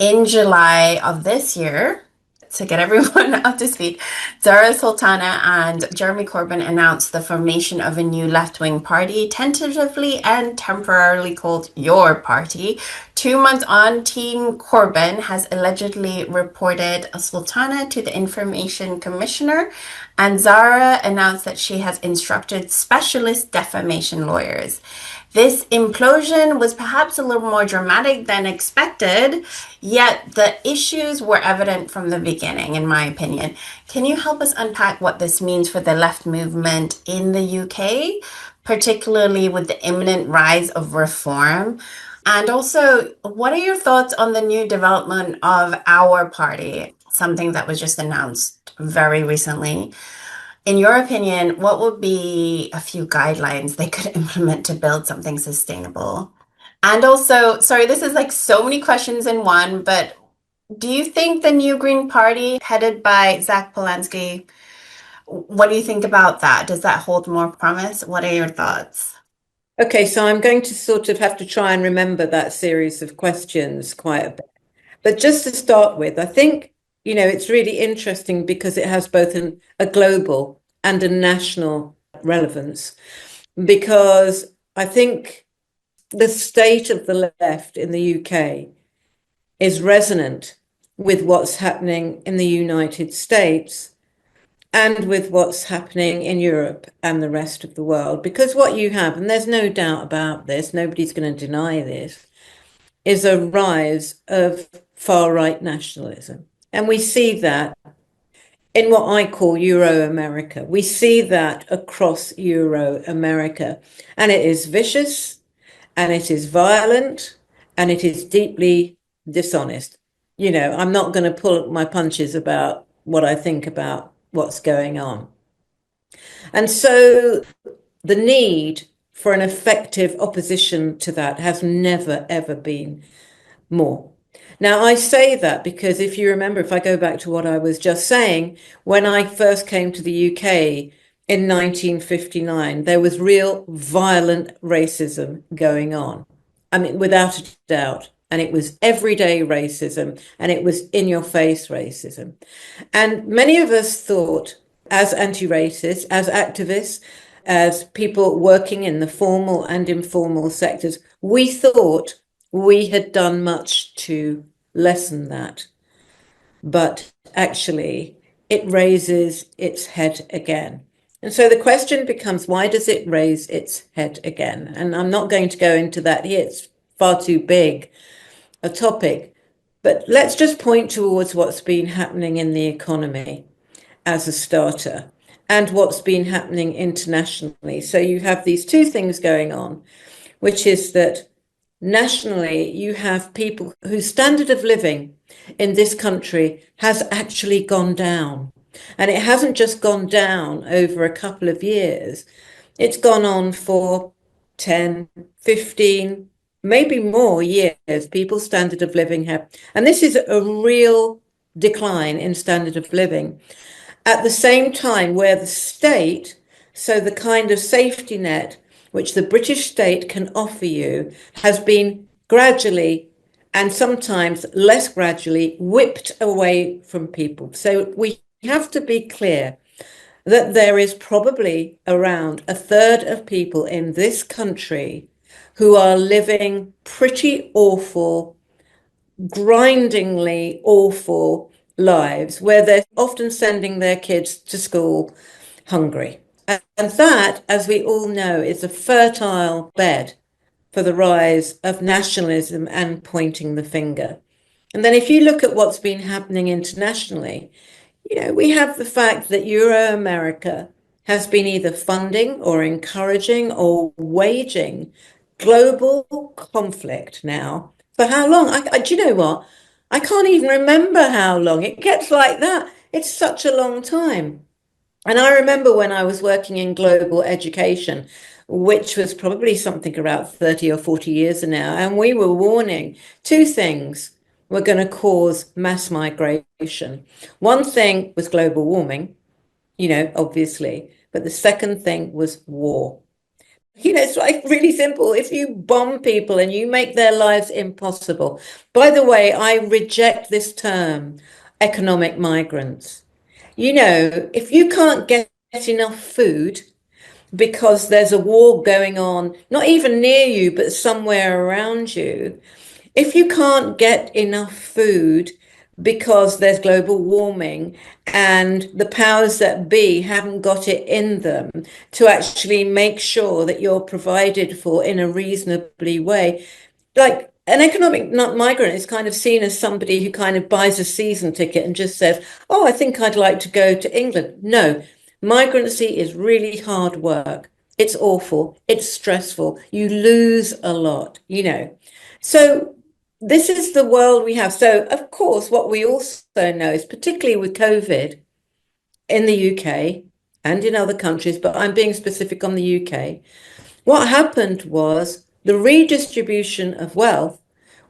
In July of this year, to get everyone up to speed, Zarah, Sultana, and Jeremy Corbyn announced the formation of a new left-wing party, tentatively and temporarily called Your Party. 2 months on, Team Corbyn has allegedly reported Sultana to the Information Commissioner, and Zarah announced that she has instructed specialist defamation lawyers. This implosion was perhaps a little more dramatic than expected, yet the issues were evident from the beginning, in my opinion. Can you help us unpack what this means for the left movement in the UK, particularly with the imminent rise of reform? And also, what are your thoughts on the new development of our party, something that was just announced very recently? In your opinion, what would be a few guidelines they could implement to build something sustainable? And also, sorry, this is like so many questions in one, but do you think the new Green Party headed by Zack Polanski, what do you think about that? Does that hold more promise? What are your thoughts? Okay, so I'm going to sort of have to try and remember that series of questions quite a bit. But just to start with, I think, it's really interesting because it has both a global and a national relevance. Because I think the state of the left in the UK is resonant with what's happening in the United States and with what's happening in Europe and the rest of the world. Because what you have, and there's no doubt about this, nobody's going to deny this, is a rise of far-right nationalism. And we see that in what I call Euro America. We see that across Euro America. And it is vicious, and it is violent, and it is deeply dishonest. I'm not going to pull my punches about what I think about what's going on. And so the need for an effective opposition to that has never, ever been more. Now, I say that because if you remember, if I go back to what I was just saying, when I first came to the UK in 1959, there was real violent racism going on. I mean, without a doubt. And it was everyday racism, and it was in your face racism. And many of us thought, as anti-racists, as activists, as people working in the formal and informal sectors, we thought we had done much to lessen that. But actually, it raises its head again. And so the question becomes, why does it raise its head again? And I'm not going to go into that here. It's far too big a topic. But let's just point towards what's been happening in the economy as a starter and what's been happening internationally. So you have these two things going on, which is that nationally, you have people whose standard of living in this country has actually gone down. And it hasn't just gone down over a couple of years. It's gone on for 10, 15, maybe more years. People's standard of living have, and this is a real decline in standard of living. At the same time, where the state, so the kind of safety net which the British state can offer you, has been gradually and sometimes less gradually whipped away from people. So we have to be clear that there is probably around a third of people in this country who are living pretty awful, grindingly awful lives where they're often sending their kids to school hungry. And that, as we all know, is a fertile bed for the rise of nationalism and pointing the finger. And then if you look at what's been happening internationally, we have the fact that Euro America has been either funding or encouraging or waging global conflict now. For how long? Do you know what? I can't even remember how long. It gets like that. It's such a long time. And I remember when I was working in global education, which was probably something around 30 or 40 years now, and we were warning two things were going to cause mass migration. One thing was global warming, obviously, but the second thing was war. It's like really simple. If you bomb people and you make their lives impossible. By the way, I reject this term, economic migrants. If you can't get enough food because there's a war going on, not even near you, but somewhere around you, if you can't get enough food because there's global warming and the powers that be haven't got it in them to actually make sure that you're provided for in a reasonably way, like an economic not migrant is kind of seen as somebody who kind of buys a season ticket and just says, oh, I think I'd like to go to England. No, migrancy is really hard work. It's awful. It's stressful. You lose a lot. So this is the world we have. So, of course, what we also know is, particularly with COVID in the UK and in other countries, but I'm being specific on the UK, what happened was the redistribution of wealth,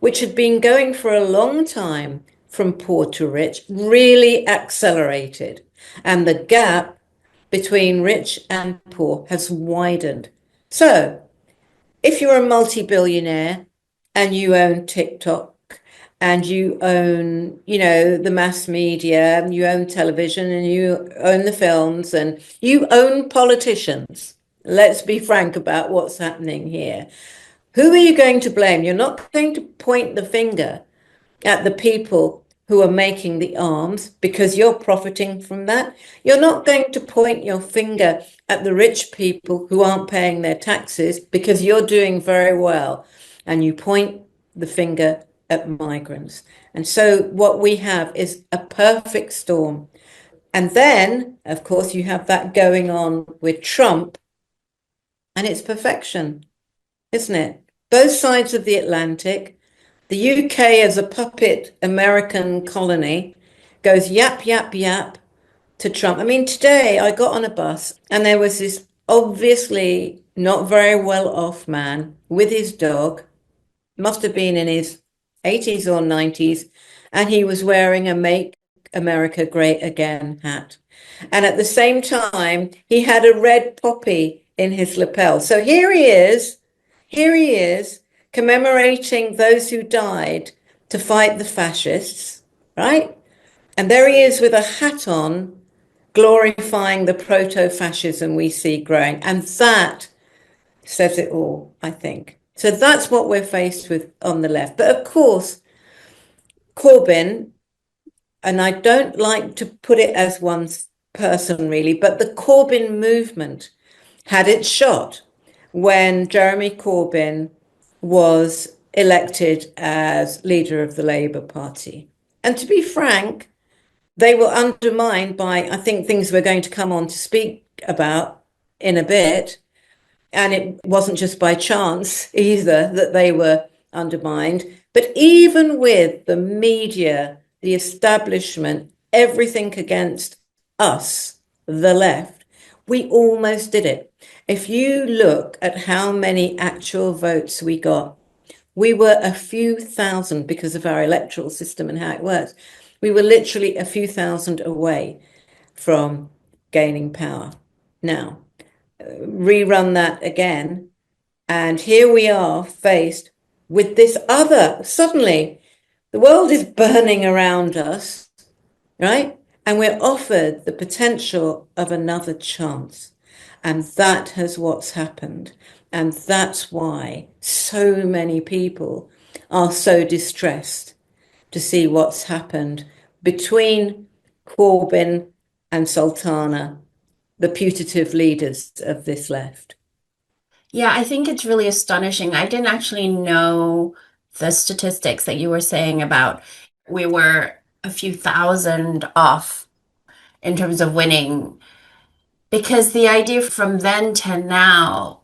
which had been going for a long time from poor to rich, really accelerated. And the gap between rich and poor has widened. So, if you're a multi-billionaire and you own TikTok and you own, the mass media, and you own television and you own the films and you own politicians, let's be frank about what's happening here. Who are you going to blame? You're not going to point the finger at the people who are making the arms because you're profiting from that. You're not going to point your finger at the rich people who aren't paying their taxes because you're doing very well. And you point the finger at migrants. And so what we have is a perfect storm. And then, of course, you have that going on with Trump, and it's perfection, isn't it? Both sides of the Atlantic. The UK as a puppet American colony goes yap, yap, yap to Trump. I mean, today I got on a bus and there was this obviously not very well off man with his dog, must have been in his 80s or 90s, and he was wearing a Make America Great Again hat. And at the same time, he had a red poppy in his lapel. So here he is, commemorating those who died to fight the fascists, right? And there he is with a hat on, glorifying the proto-fascism we see growing. And that says it all, I think. So that's what we're faced with on the left. But of course, Corbyn, and I don't like to put it as one person really, but the Corbyn movement had its shot when Jeremy Corbyn was elected as leader of the Labour Party. And to be frank, they were undermined by, I think, things we're going to come on to speak about in a bit. And it wasn't just by chance either that they were undermined. But even with the media, the establishment, everything against us, the left, we almost did it. If you look at how many actual votes we got, we were a few thousand because of our electoral system and how it works. We were literally a few thousand away from gaining power. Now, rerun that again, and here we are faced with this other, suddenly the world is burning around us, right? And we're offered the potential of another chance. And that has what's happened. And that's why so many people are so distressed to see what's happened between Corbyn and Sultana, the putative leaders of this left. Yeah, I think it's really astonishing. I didn't actually know the statistics that you were saying about we were a few thousand off in terms of winning, because the idea from then to now,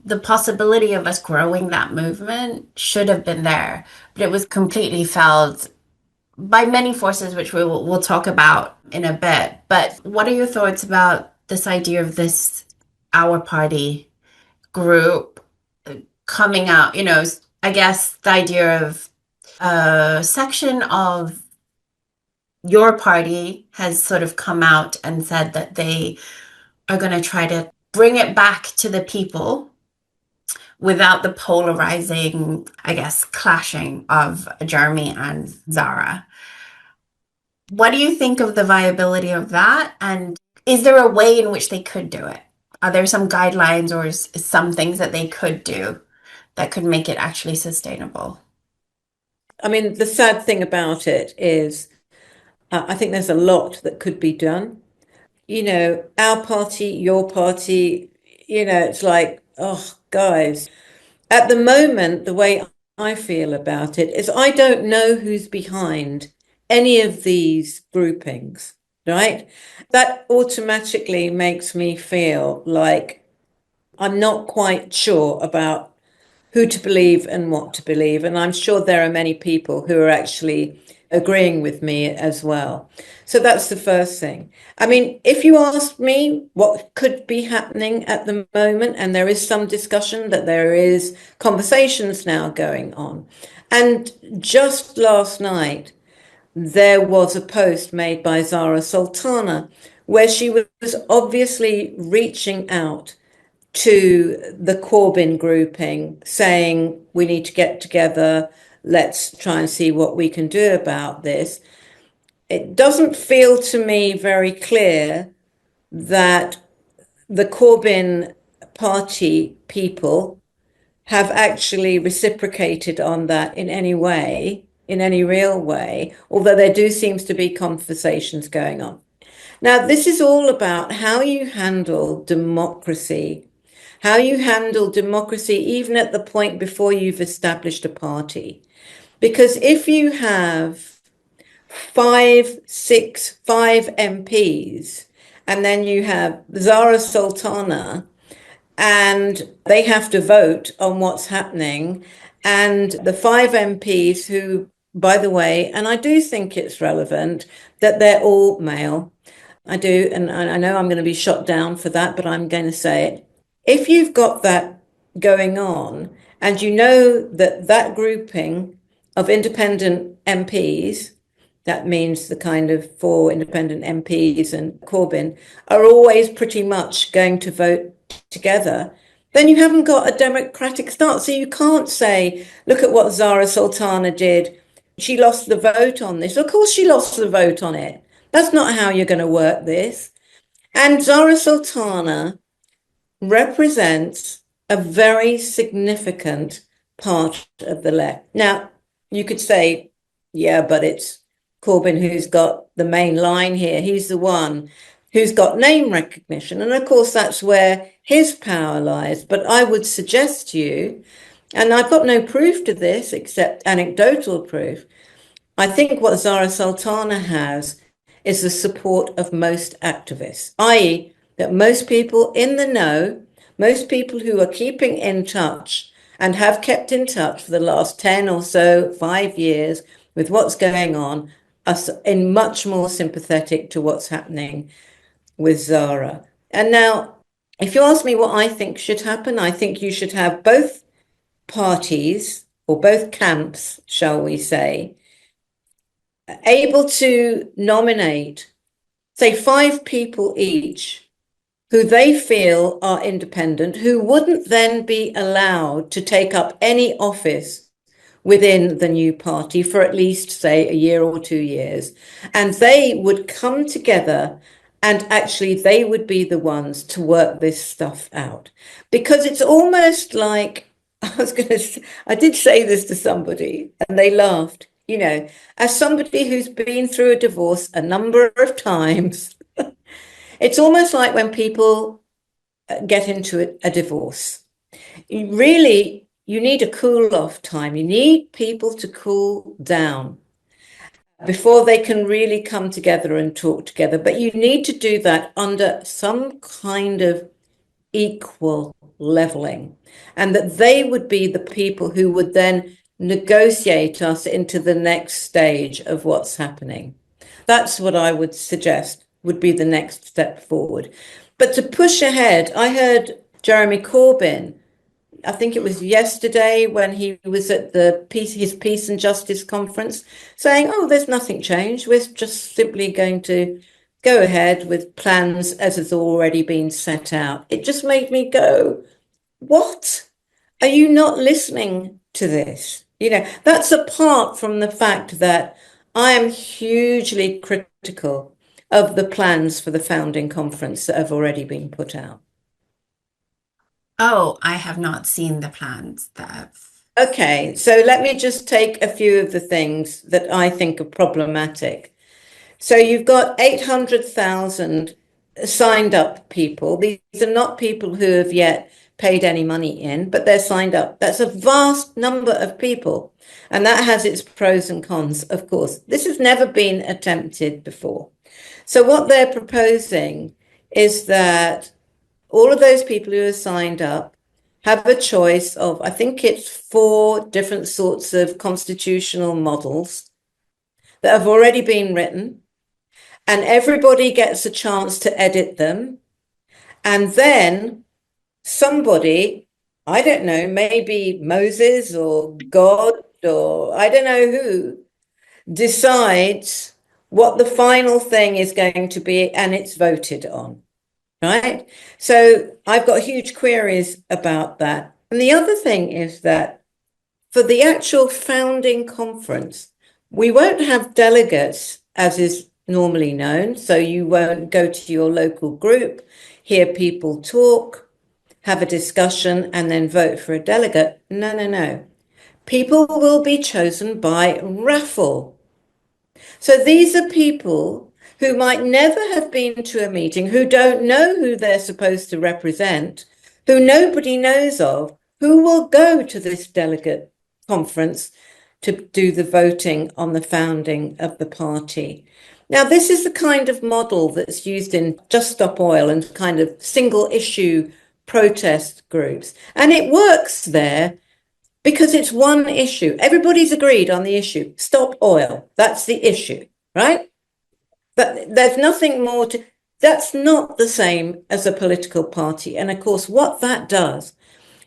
the possibility of us growing that movement should have been there, but it was completely felled by many forces, which we'll talk about in a bit. But what are your thoughts about this idea of this Our Party group coming out? I guess the idea of a section of your party has sort of come out and said that they are going to try to bring it back to the people without the polarizing, I guess, clashing of Jeremy and Zarah. What do you think of the viability of that? And is there a way in which they could do it? Are there some guidelines or some things that they could do that could make it actually sustainable? I mean, the sad thing about it is, I think there's a lot that could be done. Our party, your party, it's like, oh, guys. At the moment, the way I feel about it is I don't know who's behind any of these groupings, right? That automatically makes me feel like I'm not quite sure about who to believe and what to believe. And I'm sure there are many people who are actually agreeing with me as well. So that's the first thing. I mean, if you ask me what could be happening at the moment, and there is some discussion that there is conversations now going on. And just last night, there was a post made by Zarah Sultana where she was obviously reaching out to the Corbyn grouping, saying we need to get together, let's try and see what we can do about this. It doesn't feel to me very clear that the Corbyn party people have actually reciprocated on that in any way, in any real way, although there do seems to be conversations going on. Now, this is all about how you handle democracy, how you handle democracy even at the point before you've established a party. Because if you have five MPs, and then you have Zara Sultana, and they have to vote on what's happening, and the five MPs who, by the way, and I do think it's relevant that they're all male. I do, and I know I'm going to be shot down for that, but I'm going to say it. If you've got that going on, and you know that that grouping of independent MPs, that means the kind of four independent MPs and Corbyn, are always pretty much going to vote together, then you haven't got a democratic start. So you can't say, look at what Zara Sultana did. She lost the vote on this. Of course, she lost the vote on it. That's not how you're going to work this. And Zara Sultana represents a very significant part of the left. Now, you could say, yeah, but it's Corbyn who's got the main line here. He's the one who's got name recognition. And of course, that's where his power lies. But I would suggest to you, and I've got no proof to this except anecdotal proof, I think what Zara Sultana has is the support of most activists, i.e., that most people in the know, most people who are keeping in touch and have kept in touch for the last 10 or so, 5 years with what's going on, are in much more sympathetic to what's happening with Zara. And now, if you ask me what I think should happen, I think you should have both parties or both camps, shall we say, able to nominate, say, 5 people each who they feel are independent, who wouldn't then be allowed to take up any office within the new party for at least, say, a year or 2 years. And they would come together and actually they would be the ones to work this stuff out. Because it's almost like, I did say this to somebody and they laughed, as somebody who's been through a divorce a number of times, it's almost like when people get into a divorce. You need a cool off time. You need people to cool down before they can really come together and talk together. But you need to do that under some kind of equal leveling, and that they would be the people who would then negotiate us into the next stage of what's happening. That's what I would suggest would be the next step forward. But to push ahead, I heard Jeremy Corbyn, I think it was yesterday when he was at his Peace and Justice conference, saying, oh, there's nothing changed. We're just simply going to go ahead with plans as has already been set out. It just made me go, what? are you not listening to this? That's apart from the fact that I am hugely critical of the plans for the founding conference that have already been put out. Oh, I have not seen the plans that. Okay, so let me just take a few of the things that I think are problematic. So you've got 800,000 signed up people. These are not people who have yet paid any money in, but they're signed up. That's a vast number of people. And that has its pros and cons, of course. This has never been attempted before. So what they're proposing is that all of those people who are signed up have a choice of, I think it's 4 different sorts of constitutional models that have already been written, and everybody gets a chance to edit them. And then somebody, I don't know, maybe Moses or God or I don't know who, decides what the final thing is going to be, and it's voted on. Right? So I've got huge queries about that. And the other thing is that for the actual founding conference, we won't have delegates as is normally known. So you won't go to your local group, hear people talk, have a discussion, and then vote for a delegate. No, no, no. People will be chosen by raffle. So these are people who might never have been to a meeting, who don't know who they're supposed to represent, who nobody knows of, who will go to this delegate conference to do the voting on the founding of the party. Now, this is the kind of model that's used in Just Stop Oil and kind of single issue protest groups. And it works there because it's one issue. Everybody's agreed on the issue. Stop oil. That's the issue, right? But there's nothing more to. That's not the same as a political party. And of course, what that does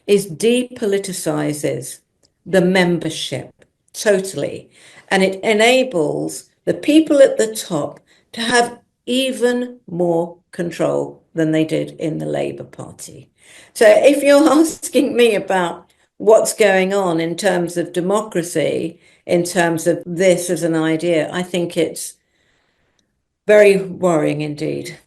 is depoliticizes the membership totally. And it enables the people at the top to have even more control than they did in the Labour Party. So if you're asking me about what's going on in terms of democracy, in terms of this as an idea, I think it's very worrying indeed.